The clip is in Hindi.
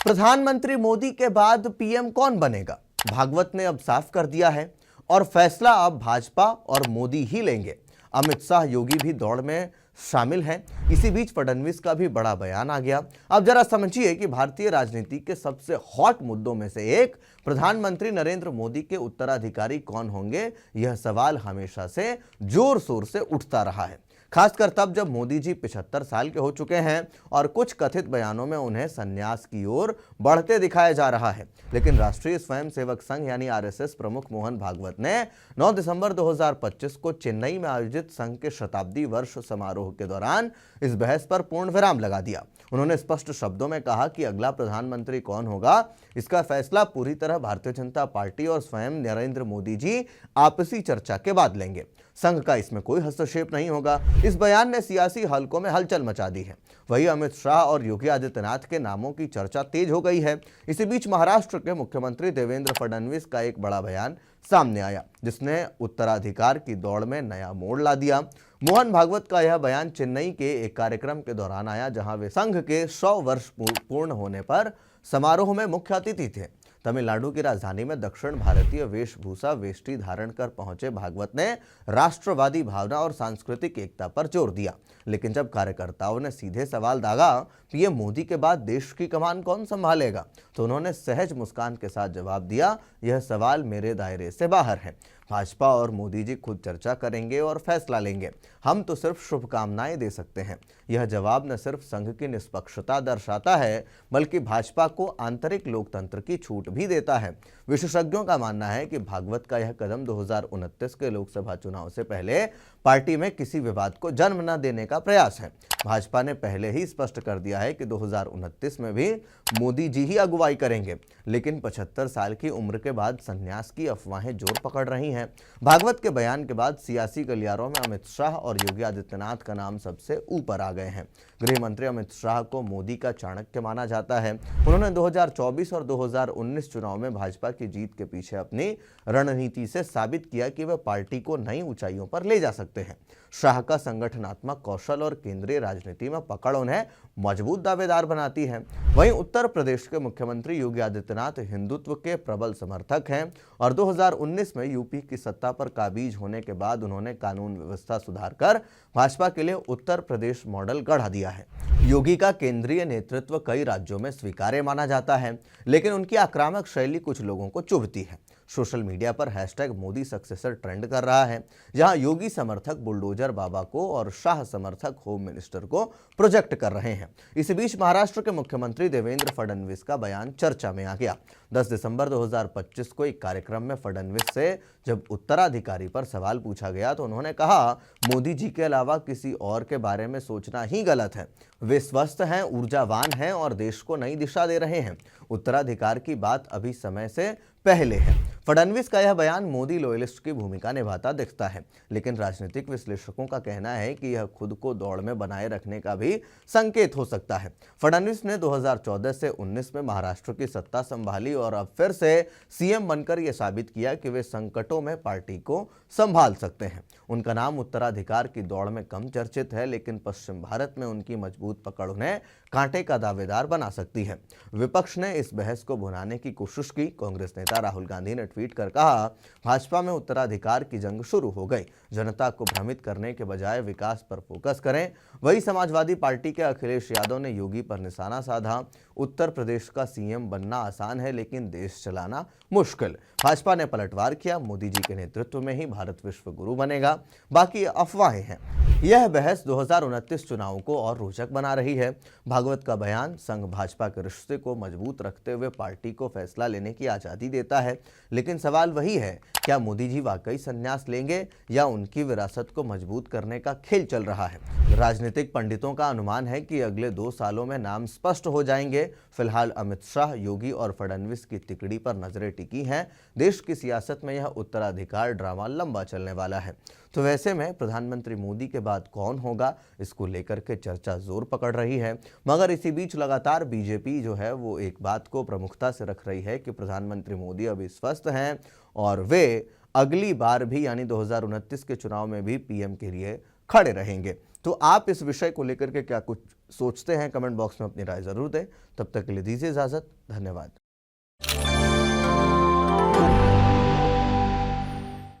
प्रधानमंत्री मोदी के बाद पीएम कौन बनेगा? भागवत ने अब साफ कर दिया है और फैसला अब भाजपा और मोदी ही लेंगे। अमित शाह, योगी भी दौड़ में शामिल हैं। इसी बीच फडणवीस का भी बड़ा बयान आ गया। अब जरा समझिए कि भारतीय राजनीति के सबसे हॉट मुद्दों में से एक, प्रधानमंत्री नरेंद्र मोदी के उत्तराधिकारी कौन होंगे, यह सवाल हमेशा से जोर शोर से उठता रहा है, खासकर तब जब मोदी जी 75 साल के हो चुके हैं और कुछ कथित बयानों में उन्हें संन्यास की ओर बढ़ते दिखाया जा रहा है। लेकिन राष्ट्रीय स्वयंसेवक संघ यानी आरएसएस प्रमुख मोहन भागवत ने 9 दिसंबर 2025 को चेन्नई में आयोजित संघ के शताब्दी वर्ष समारोह के दौरान इस बहस पर पूर्ण विराम लगा दिया। उन्होंने स्पष्ट शब्दों में कहा कि अगला प्रधानमंत्री कौन होगा, इसका फैसला पूरी तरह भारतीय जनता पार्टी और स्वयं नरेंद्र मोदी जी आपसी चर्चा के बाद लेंगे। संघ का इसमें कोई हस्तक्षेप नहीं होगा। इस बयान ने सियासी हलकों में हलचल मचा दी है। वहीं अमित शाह और योगी आदित्यनाथ के नामों की चर्चा तेज हो गई है। इसी बीच महाराष्ट्र के मुख्यमंत्री देवेंद्र फडणवीस का एक बड़ा बयान सामने आया, जिसने उत्तराधिकार की दौड़ में नया मोड़ ला दिया। मोहन भागवत का यह बयान चेन्नई के एक कार्यक्रम के दौरान आया, जहां वे संघ के 100 वर्ष पूर्ण होने पर समारोह में मुख्य अतिथि थे। तमिलनाडु की राजधानी में दक्षिण भारतीय वेशभूषा वेष्टी धारण कर पहुंचे भागवत ने राष्ट्रवादी भावना और सांस्कृतिक एकता पर जोर दिया। लेकिन जब कार्यकर्ताओं ने सीधे सवाल दागा, पीएम मोदी के बाद देश की कमान कौन संभालेगा, तो उन्होंने सहज मुस्कान के साथ जवाब दिया, यह सवाल मेरे दायरे से बाहर है। भाजपा और मोदी जी खुद चर्चा करेंगे और फैसला लेंगे। हम तो सिर्फ शुभकामनाएं दे सकते हैं। यह जवाब न सिर्फ संघ की निष्पक्षता दर्शाता है, बल्कि भाजपा को आंतरिक लोकतंत्र की छूट भी देता है। विशेषज्ञों का मानना है कि भागवत का यह कदम 2029 के लोकसभा चुनाव से पहले पार्टी में किसी विवाद को जन्म न देने का प्रयास है। भाजपा ने पहले ही स्पष्ट कर दिया है कि 2029 में भी मोदी जी ही अगुवाई करेंगे, लेकिन 75 साल की उम्र के बाद संन्यास की अफवाहें जोर पकड़ रही हैं। भागवत के बयान के बाद सियासी गलियारों में अमित शाह और योगी आदित्यनाथ का नाम सबसे ऊपर आ गए हैं। गृह मंत्री अमित शाह को मोदी का चाणक्य माना जाता है। उन्होंने 2024 और 2019 चुनाव में भाजपा की जीत के पीछे अपनी रणनीति से साबित किया कि वे पार्टी को नई ऊंचाइयों पर ले जा सकते हैं। शाह का संगठनात्मक कौशल और केंद्रीय राजनीति में पकड़ उन्हें मजबूत दावेदार बनाती है। वहीं उत्तर प्रदेश के मुख्यमंत्री योगी आदित्यनाथ हिंदुत्व के प्रबल समर्थक हैं और 2019 में यूपी की सत्ता पर काबिज होने के बाद उन्होंने कानून व्यवस्था सुधार कर भाजपा के लिए उत्तर प्रदेश मॉडल गढ़ा दिया है। योगी का केंद्रीय नेतृत्व कई राज्यों में स्वीकार्य माना जाता है, लेकिन उनकी आक्रामक शैली कुछ लोगों को चुभती है। सोशल मीडिया पर हैशटैग मोदी सक्सेसर ट्रेंड कर रहा है, जहां योगी समर्थक बुलडोजर बाबा को और शाह समर्थक होम मिनिस्टर को प्रोजेक्ट कर रहे हैं। इसी बीच महाराष्ट्र के मुख्यमंत्री देवेंद्र फडणवीस का बयान चर्चा में आ गया। 10 दिसंबर 2025 को एक कार्यक्रम में फडणवीस से जब उत्तराधिकारी पर सवाल पूछा गया, तो उन्होंने कहा, मोदी जी के अलावा किसी और के बारे में सोचना ही गलत है। वे स्वस्थ हैं, ऊर्जावान हैं और देश को नई दिशा दे रहे हैं। उत्तराधिकार की बात अभी समय से पहले है। फडणवीस का यह बयान मोदी लॉयलिस्ट की भूमिका निभाता दिखता है, लेकिन राजनीतिक विश्लेषकों का कहना है कि यह खुद को दौड़ में बनाए रखने का भी संकेत हो सकता है। फडणवीस ने 2014 से 19 में महाराष्ट्र की सत्ता संभाली और अब फिर से सीएम बनकर यह साबित किया कि वे संकटों में पार्टी को संभाल सकते हैं। उनका नाम उत्तराधिकार की दौड़ में कम चर्चित है, लेकिन पश्चिम भारत में उनकी मजबूत पकड़ उन्हें कांटे का दावेदार बना सकती है। विपक्ष ने इस बहस को भुनाने की कोशिश की। कांग्रेस नेता राहुल गांधी ने ट्वीट कर कहा, भाजपा में उत्तराधिकार की जंग शुरू हो गई। जनता को भ्रमित करने के बजाय विकास पर फोकस करें। वही समाजवादी पार्टी के अखिलेश यादव ने योगी पर निशाना साधा। उत्तर प्रदेश का सीएम बनना आसान है, लेकिन देश चलाना मुश्किल। भाजपा ने पलटवार किया, मोदी जी के नेतृत्व में ही भारत विश्व गुरु बनेगा, बाकी अफवाहें हैं। यह बहस 2029 चुनाव को और रोचक बना रही है। भागवत का बयान संघ भाजपा के रिश्ते को मजबूत रखते हुए पार्टी को फैसला लेने की आज़ादी देता है, लेकिन सवाल वही है, क्या मोदी जी वाकई संन्यास लेंगे या उनकी विरासत को मजबूत करने का खेल चल रहा है। राजनीतिक पंडितों का अनुमान है कि अगले 2 सालों में नाम स्पष्ट हो जाएंगे। फिलहाल अमित शाह, योगी और फडणवीस की तिकड़ी पर नजरें टिकी हैं। देश की सियासत में यह उत्तराधिकार ड्रामा लंबा चलने वाला है। तो वैसे में प्रधानमंत्री मोदी के बाद कौन होगा, इसको लेकर के चर्चा जोर पकड़ रही है। मगर इसी बीच लगातार बीजेपी जो है वो एक बात को प्रमुखता से रख रही है कि प्रधानमंत्री मोदी अभी स्वस्थ हैं और वे अगली बार भी यानी 2029 के चुनाव में भी पीएम के लिए खड़े रहेंगे। तो आप इस विषय को लेकर के क्या कुछ सोचते हैं कमेंट बॉक्स में अपनी राय जरूर दें। तब तक के लिए दीजिए इजाजत। धन्यवाद।